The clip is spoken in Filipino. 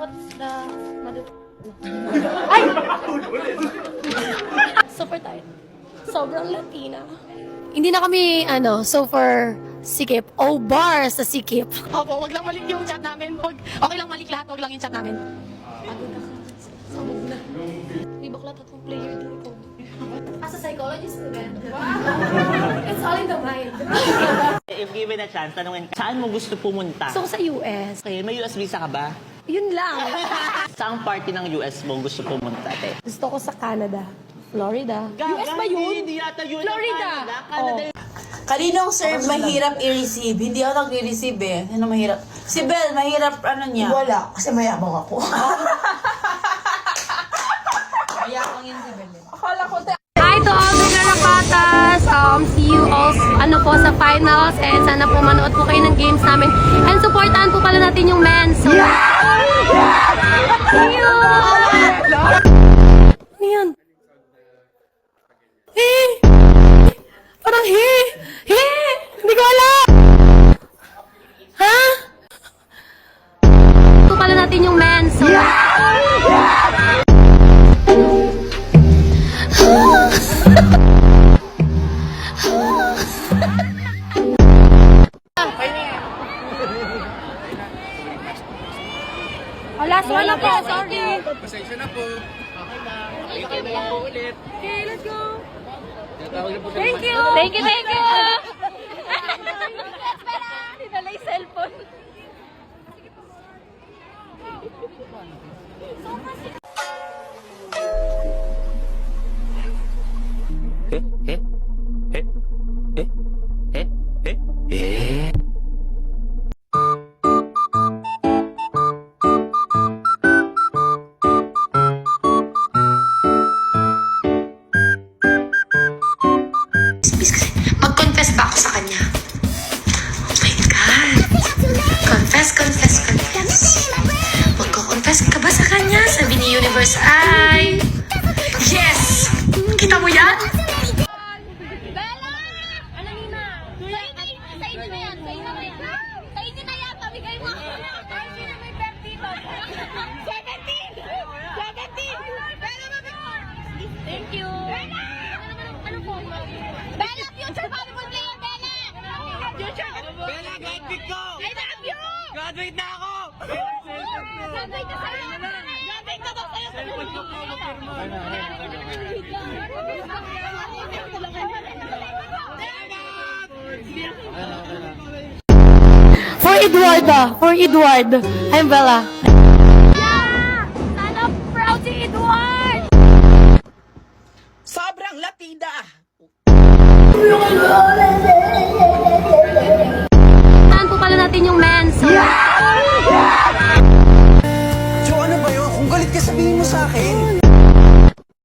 what's the mother... Ay! Super tight. Sobrang Latina. Hindi na kami, super sikip. O bar sa sikip. Opo, wag lang malik yung chat namin. Okay lang malik lahat, wag lang yung chat namin. Pagod na ka. Sabog na. Di bakla tatlong player dito. As a psychologist student. Wow! It's all in the mind. If given a chance, tanungin ka, saan mo gusto pumunta? So, sa US. Okay, may US visa ka ba? Yun lang. Saang party ng US mo gusto pumunta, te? Gusto ko sa Canada. Florida. US ba yun? Hindi yata yun. Florida. Canada. Kaninong serve mahirap i-receive? Hindi ako nag-receive eh. Ano mahirap? Si Belle, mahirap ano niya? Wala, kasi mayabang ako. Mayabang yun si Belle. Hi to all the Garapatas! See you all sa finals and sana po manood po kayo ng games namin. And supportahan po pala natin yung men. So, see you! Ano yan? Parang hindi ko alam! Ha? Po pala natin yung men. So, last one na po, sorry. Pasensya na po. Okay na. Okay na lang po ulit. Okay, let's go. Tawag na po sa Thank you. Thank you. Dinala yung cellphone. Mag-confess ba ako sa kanya? Oh my God! Confess. Magko-confess ka ba sa kanya? Sabi ni Universe ay... Yes! Kita mo yan? Bella! Ano Nina? Sa inyo na yan. Sa inyo na yan. Pamigay mo. Ay, sino may bet dito? 17! Bella, thank you. Bella! Ano po? Bella, future volleyball player, Bella! Future! Bella, graduate ko! I love you! Graduate na ako! Graduate ka sa'yo! Graduate ka daw sa'yo! Cellphone ko po, mapirma. For Edward. I'm Bella. Sana proud si Edward! Sobrang Latina!